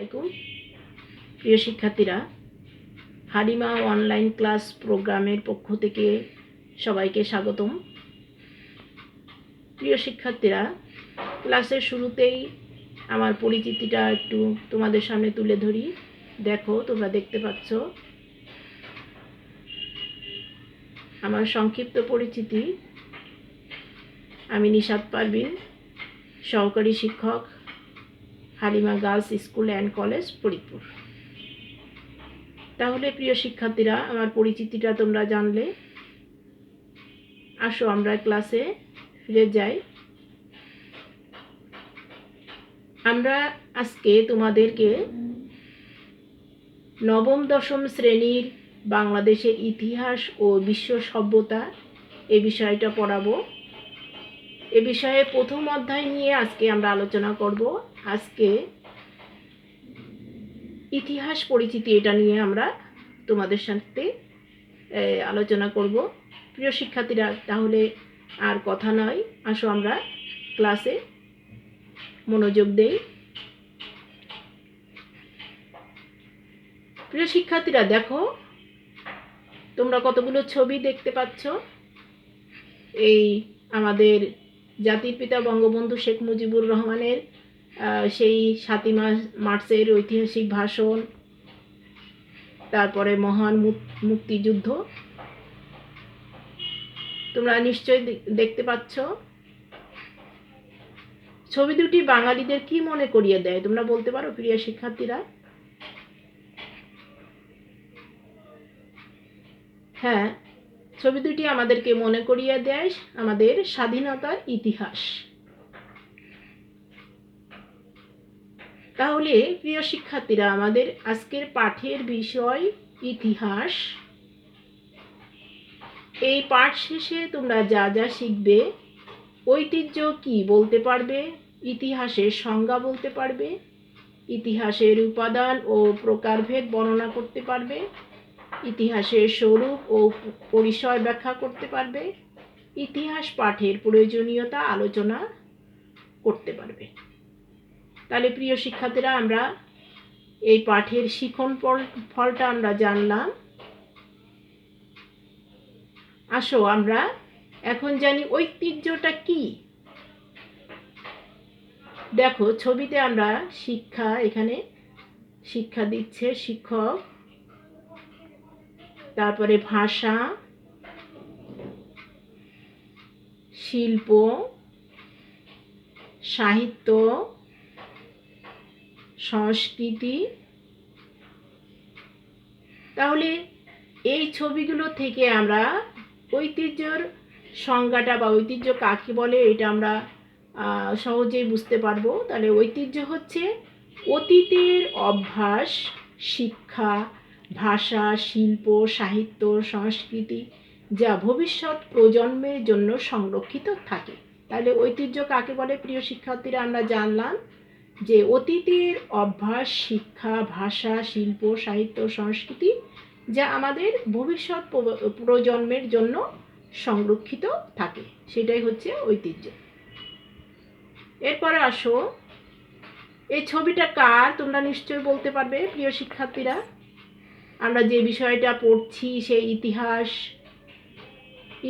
আলাইকুম প্রিয় শিক্ষার্থীরা, হালিমা অনলাইন ক্লাস প্রোগ্রামের পক্ষ থেকে সবাইকে স্বাগতম। প্রিয় শিক্ষার্থীরা, ক্লাসের শুরুতেই আমার পরিচিতিটা একটু তোমাদের সামনে তুলে ধরি। দেখো, তোমরা দেখতে পাচ্ছ আমার সংক্ষিপ্ত পরিচিতি। আমি নিশাত পারভিন, সহকারী শিক্ষক, Halima girls school and college, Faridpur. তাহলে প্রিয় শিক্ষার্থীরা, আমার পরিচিতিটা তোমরা জানলে। আসো আমরা ক্লাসে ফিরে যাই। আমরা আজকে তোমাদেরকে নবম দশম শ্রেণীর বাংলাদেশের ইতিহাস ও বিশ্ব সভ্যতা এ বিষয়টা পড়াবো। এ বিষয়ে প্রথম অধ্যায় নিয়ে আজকে আমরা আলোচনা করব। আজকে ইতিহাস পরিচিতি এটা নিয়ে আমরা তোমাদের সাথে আলোচনা করব। প্রিয় শিক্ষার্থীরা, তাহলে আর কথা নয়, আসো আমরা ক্লাসে মনোযোগ দেই। প্রিয় শিক্ষার্থীরা, দেখো তোমরা কতগুলো ছবি দেখতে পাচ্ছ। এই আমাদের জাতির পিতা বঙ্গবন্ধু শেখ মুজিবুর রহমানের সেই 7ই মার্চের ঐতিহাসিক ভাষণ, তারপরে মহান মুক্তিযুদ্ধ তোমরা নিশ্চয়ই দেখতে পাচ্ছ। ছবি দুটি বাঙালিদের কি মনে করিয়ে দেয় তোমরা বলতে পারো প্রিয় শিক্ষার্থীরা? হ্যাঁ, ছবি দুটি আমাদেরকে মনে করিয়ে দেয় আমাদের স্বাধীনতার ইতিহাস। তাহলে প্রিয় শিক্ষার্থীরা, আমাদের আজকের পাঠের বিষয় ইতিহাস। এই পাঠ শেষে তোমরা যা যা শিখবে, ঐতিহ্য কি বলতে পারবে, ইতিহাসের সংজ্ঞা বলতে পারবে, ইতিহাসের উপাদান ও প্রকারভেদ বর্ণনা করতে পারবে, ইতিহাসের স্বরূপ ও পরিসর ব্যাখ্যা করতে পারবে, ইতিহাস পাঠের প্রয়োজনীয়তা আলোচনা করতে পারবে। তাহলে প্রিয় শিক্ষার্থীরা, আমরা এই পাঠের শিখন ফলটা আমরা জানলাম। আসো আমরা এখন জানি ঐতিহ্যটা কি। দেখো ছবিতে আমরা এখানে শিক্ষা দিচ্ছে শিক্ষক, তারপরে ভাষা, শিল্প, সাহিত্য, সংস্কৃতি। তাহলে এই ছবিগুলো থেকে আমরা ঐতিহ্যের সংজ্ঞাটা বা ঐতিহ্য কাকে বলে এটা আমরা সহজেই বুঝতে পারবো। তাহলে ঐতিহ্য হচ্ছে অতীতের অভ্যাস, শিক্ষা, ভাষা, শিল্প, সাহিত্য, সংস্কৃতি যা ভবিষ্যৎ প্রজন্মের জন্য সংরক্ষিত থাকে। তাহলে ঐতিহ্য কাকে বলে প্রিয় শিক্ষার্থীরা? আমরা জানলাম যে অতীতের অভ্যাস, শিক্ষা, ভাষা, শিল্প, সাহিত্য, সংস্কৃতি যা আমাদের ভবিষ্যৎ প্রজন্মের জন্য সংরক্ষিত থাকে, সেটাই হচ্ছে ঐতিহ্য। এরপরে আসো, এই ছবিটা কার তোমরা নিশ্চয়ই বলতে পারবে প্রিয় শিক্ষার্থীরা। আমরা যে বিষয়টা পড়ছি সেই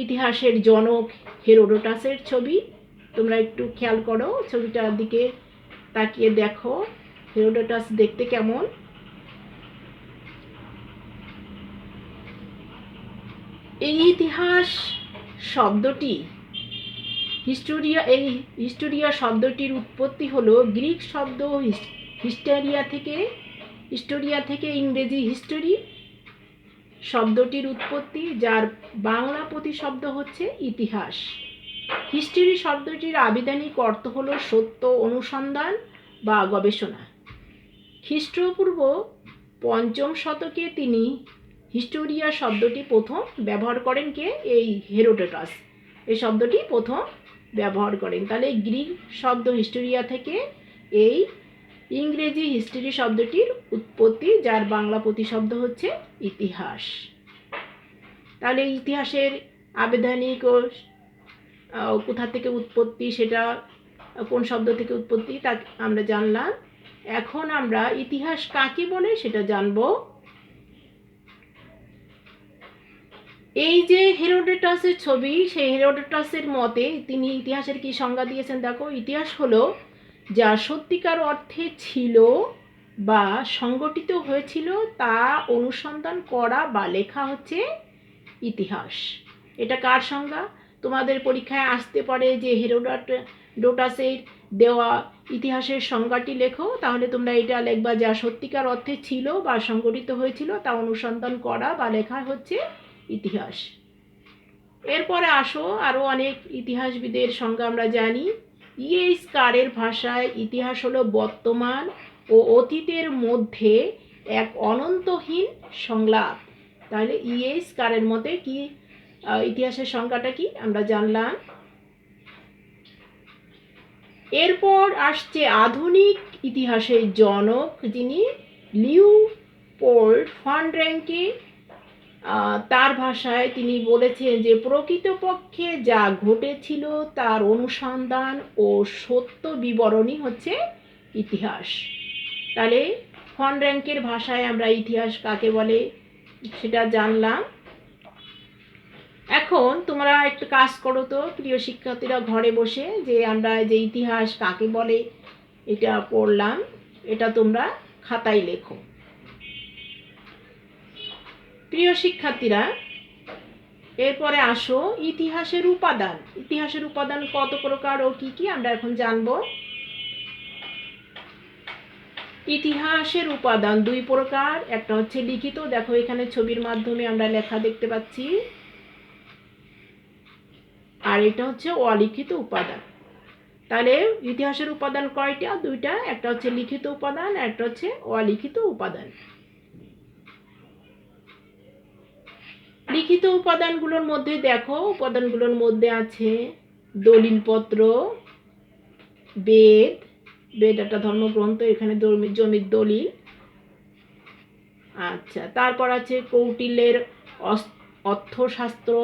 ইতিহাসের জনক হেরোডোটাসের ছবি। তোমরা একটু খেয়াল করো, ছবিটার দিকে তাকিয়ে দেখো হেরোডোটাস দেখতে কেমন। এই ইতিহাস শব্দটি হিস্টোরিয়া শব্দটির উৎপত্তি হলো গ্রিক শব্দ হিস্টোরিয়া থেকে ইংরেজি হিস্টোরি শব্দটির উৎপত্তি, যার বাংলা প্রতিশব্দ হচ্ছে ইতিহাস। হিস্টোরি শব্দটির আবিধানিক অর্থ হলো সত্য অনুসন্ধান বা গবেষণা। খ্রিস্টপূর্ব 5ম শতকে তিনি হিস্টোরিয়া শব্দটি প্রথম ব্যবহার করেন। কে? এই হেরোডোটাস এই শব্দটি প্রথম ব্যবহার করেন। তাহলে গ্রিক শব্দ হিস্টোরিয়া থেকে এই ইংরেজি হিস্ট্রি শব্দটির উৎপত্তি, যার বাংলা প্রতিশব্দ হচ্ছে ইতিহাস। তাহলে ইতিহাসের আবিধানিক ও কোথা থেকে উৎপত্তি, সেটা কোন শব্দ থেকে উৎপত্তি তা আমরা জানলাম। এখন আমরা ইতিহাস কাকে বলে সেটা জানবো। এই যে হেরোডোটাসের ছবি, সেই হেরোডোটাসের মতে তিনি ইতিহাসের কি সংজ্ঞা দিয়েছেন দেখো। ইতিহাস হলো যা সত্যিকার অর্থে ছিল বা সংগঠিত হয়েছিল তা অনুসন্ধান করা বা লেখা হচ্ছে ইতিহাস। এটা কার সংজ্ঞা? তোমাদের পরীক্ষায় আসতে পারে যে হেরোডোটাসের দেওয়া ইতিহাসের সংজ্ঞাটি লেখো, তাহলে তোমরা এটা লিখবা যা সত্যিকার অর্থে ছিল বা সংগঠিত হয়েছিল তা অনুসন্ধান করা বা লেখা হচ্ছে ইতিহাস। এরপরে আসো আরও অনেক ইতিহাসবিদের সংজ্ঞা আমরা জানি। ইএইচ কারের ভাষায় ইতিহাস হলো বর্তমান ও অতীতের মধ্যে এক অনন্তহীন সংলাপ। তাহলে ইএইচ কারের মতে কি ইতিহাসের সংজ্ঞাটা কি আমরা জানলাম। এরপর আসছে আধুনিক ইতিহাসের জনক যিনি লিওপোল্ড ফান র্যাঙ্কে। তার ভাষায় তিনি বলেছেন যে প্রকৃতপক্ষে যা ঘটেছিল তার অনুসন্ধান ও সত্য বিবরণী হচ্ছে ইতিহাস। তাহলে ফন র্যাঙ্কের ভাষায় আমরা ইতিহাস কাকে বলে সেটা জানলাম। এখন তোমরা একটু কাজ করো তো প্রিয় শিক্ষার্থীরা ঘরে বসে, যে আমরা যে ইতিহাস কাকে বলে এটা পড়লাম, এটা তোমরা খাতায় লেখো। প্রিয় শিক্ষার্থীরা এরপরে আসো ইতিহাসের উপাদান। ইতিহাসের উপাদান কত প্রকার ও কি কি আমরা এখন জানব। ইতিহাসের উপাদান দুই প্রকার, একটা হচ্ছে লিখিত, দেখো এখানে ছবির মাধ্যমে আমরা লেখা দেখতে পাচ্ছি, আর এটা হচ্ছে অলিখিত উপাদান। তাহলে ইতিহাসের উপাদান কয়টা? দুইটা, একটা হচ্ছে লিখিত উপাদান, একটা হচ্ছে অলিখিত উপাদান। লিখিত উপাদানগুলোর মধ্যে দেখো, উপাদানগুলোর মধ্যে আছে দলিলপত্র, বেদ, বেদ একটা ধর্মগ্রন্থ, এখানে জমির দলিল। আচ্ছা, তারপর আছে কৌটিল্যের অর্থশাস্ত্র,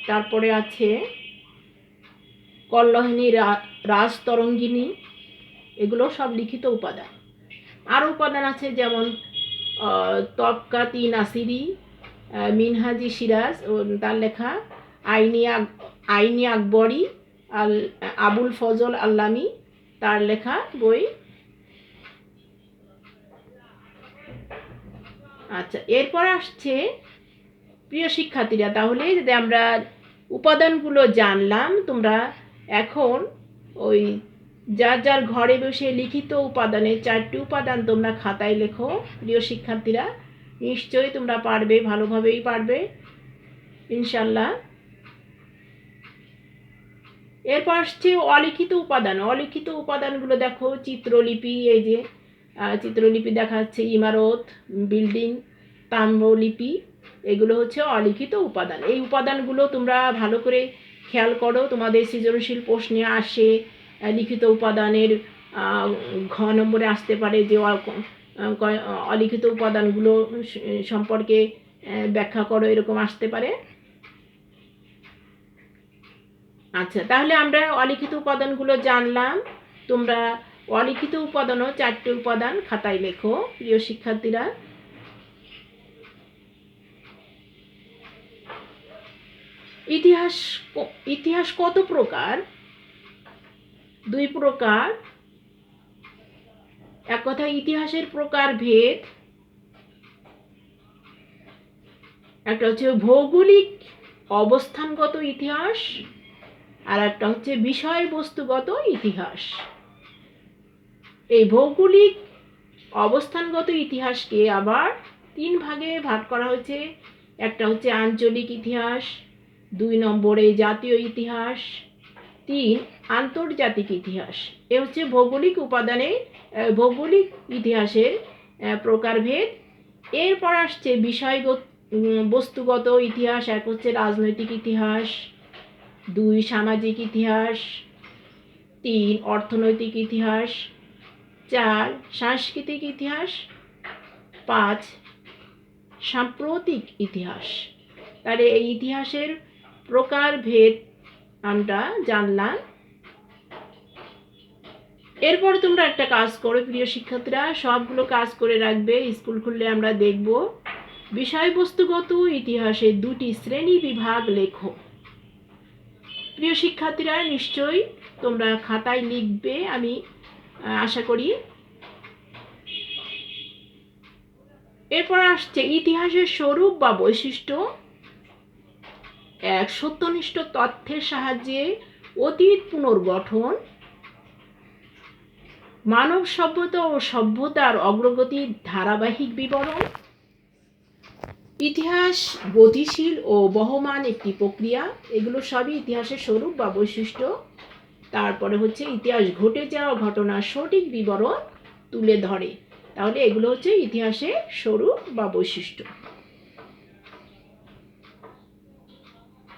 তারপরে আছে কল্লোহিনী রাজতরঙ্গিনী, এগুলো সব লিখিত উপাদান। আরও উপাদান আছে যেমন তবকাত-ই নাসিরি, মিনহাজি সিরাজ তার লেখা, আইনি আকবরী, আবুল ফজল আল্লামি তার লেখা বই। আচ্ছা, এরপর আসছে প্রিয় শিক্ষার্থীরা, তাহলে যদি আমরা উপাদানগুলো জানলাম, তোমরা এখন ওই যার যার ঘরে বসে লিখিত উপাদানের 4টি উপাদান তোমরা খাতায় লেখো। প্রিয় শিক্ষার্থীরা নিশ্চয়ই তোমরা পারবে, ভালোভাবেই পারবে ইনশাল্লাহ। এরপর আসছে অলিখিত উপাদান। অলিখিত উপাদানগুলো দেখো, চিত্রলিপি, এই যে চিত্রলিপি দেখা যাচ্ছে, ইমারত, বিল্ডিং, তাম্রলিপি, এগুলো হচ্ছে অলিখিত উপাদান। এই উপাদানগুলো তোমরা ভালো করে খেয়াল করো, তোমাদের সৃজনশীল প্রশ্নে আসে লিখিত উপাদানের ঘ নম্বরে আসতে পারে যে অলিখিত উপাদানগুলো সম্পর্কে ব্যাখ্যা করো, এরকম আসতে পারে। আচ্ছা, তাহলে আমরা অলিখিত উপাদানগুলো জানলাম। তোমরা অলিখিত উপাদানও 4টি উপাদান খাতায় লেখো প্রিয় শিক্ষার্থীরা। ইতিহাস কত প্রকার? 2 প্রকার। এক কথায় ইতিহাসের প্রকার ভেদ, একটা হচ্ছে ভৌগোলিক অবস্থানগত ইতিহাস, আর একটা হচ্ছে বিষয়বস্তুগত ইতিহাস। এই ভৌগোলিক অবস্থানগত ইতিহাসকে আবার 3 ভাগে ভাগ করা হয়েছে। একটা হচ্ছে আঞ্চলিক ইতিহাস, 2 নম্বরে জাতীয় ইতিহাস, 3 আন্তর্জাতিক ইতিহাস। এ হচ্ছে ভৌগোলিক ভৌগোলিক ইতিহাসের প্রকারভেদ। এরপর আসছে বস্তুগত ইতিহাস। এক হচ্ছে রাজনৈতিক ইতিহাস, 2 সামাজিক ইতিহাস, 3 অর্থনৈতিক ইতিহাস, 4 সাংস্কৃতিক ইতিহাস, 5 সাম্প্রতিক ইতিহাস। তাহলে এই ইতিহাসের প্রকারভেদ আমরা জানলাম। এরপর তোমরা একটা কাজ করো প্রিয় শিক্ষার্থীরা, সবগুলো কাজ করে রাখবে। স্কুল খুললে আমরা দেখব বিষয়বস্তুগত ইতিহাসে দুটি শ্রেণী বিভাগ লেখো। প্রিয় শিক্ষার্থীরা নিশ্চয়ই তোমরা খাতায় লিখবে, আমি আশা করি। এরপর আসছে ইতিহাসের স্বরূপ বা বৈশিষ্ট্য। এক, সত্যনিষ্ঠ তথ্যের সাহায্যে অতীত পুনর্গঠন, মানব সভ্যতা ও সভ্যতার অগ্রগতির ধারাবাহিক বিবরণ। ইতিহাস গতিশীল ও বহমান একটি প্রক্রিয়া, এগুলো সবই ইতিহাসের স্বরূপ বা বৈশিষ্ট্য। তারপরে হচ্ছে ইতিহাস ঘটে যাওয়া ঘটনার সঠিক বিবরণ তুলে ধরে। তাহলে এগুলো হচ্ছে ইতিহাসের স্বরূপ বা বৈশিষ্ট্য।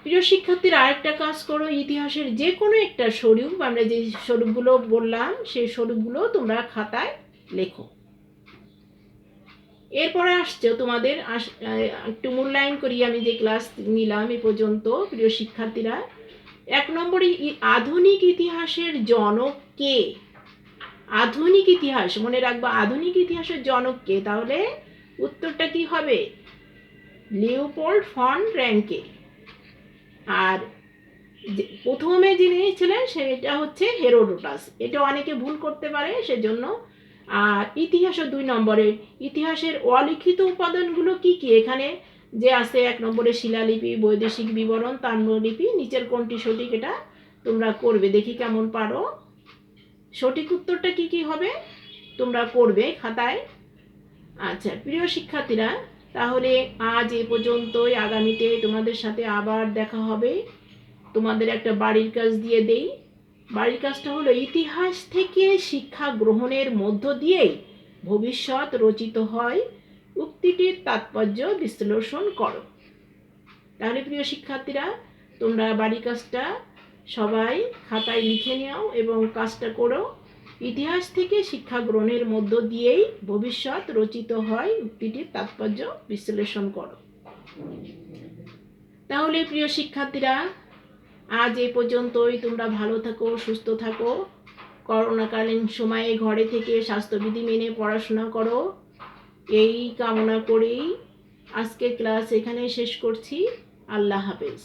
প্রিয় শিক্ষার্থীরা আরেকটা কাজ করো, ইতিহাসের যে কোনো একটা স্বরূপ, আমরা যে স্বরূপগুলো বললাম সেই স্বরূপগুলো তোমরা খাতায় লেখো। এরপরে আসছে তোমাদের একটু মূল্যায়ন করি আমি যে ক্লাস নিলাম এ পর্যন্ত। প্রিয় শিক্ষার্থীরা, 1 নম্বরে আধুনিক ইতিহাসের জনক কে? আধুনিক ইতিহাস মনে রাখবা, আধুনিক ইতিহাসের জনক কে? তাহলে উত্তরটা কি হবে? লিওপোল্ড ফন র্যাঙ্কে। আর প্রথমে যিনি ছিলেন সেটা হচ্ছে হেরোডোটাস। এটা অনেকে ভুল করতে পারে, সেজন্য। আর ইতিহাসের 2 নম্বরে ইতিহাসের অলিখিত উপাদানগুলো কি কি? এখানে যে আছে 1 নম্বরে শিলালিপি, বৈদেশিক বিবরণ, তাম্রলিপি। নিচের কোনটি সঠিক এটা তোমরা করবে, দেখি কেমন পারো। সঠিক উত্তরটা কি কি হবে তোমরা করবে খাতায়। আচ্ছা প্রিয় শিক্ষার্থীরা, তাহলে আজ এ পর্যন্তই। আগামীতে তোমাদের সাথে আবার দেখা হবে। তোমাদের একটা বাড়ির কাজ দিয়ে দেই। বাড়ির কাজটা হলো ইতিহাস থেকে শিক্ষা গ্রহণের মধ্য দিয়েই ভবিষ্যৎ রচিত হয়, উক্তিটির তাৎপর্য বিশ্লেষণ করো। তাহলে প্রিয় শিক্ষার্থীরা, তোমরা বাড়ির কাজটা সবাই খাতায় লিখে নাও এবং কাজটা করো। ইতিহাস থেকে শিক্ষা গ্রহণের মধ্য দিয়েই ভবিষ্যৎ রচিত হয়, উক্তিটির তাৎপর্য বিশ্লেষণ করো। তাহলে প্রিয় শিক্ষার্থীরা, আজ এ পর্যন্তই। তোমরা ভালো থাকো, সুস্থ থাকো। করোনাকালীন সময়ে ঘরে থেকে স্বাস্থ্যবিধি মেনে পড়াশোনা করো, এই কামনা করেই আজকের ক্লাস এখানে শেষ করছি। আল্লাহ হাফেজ।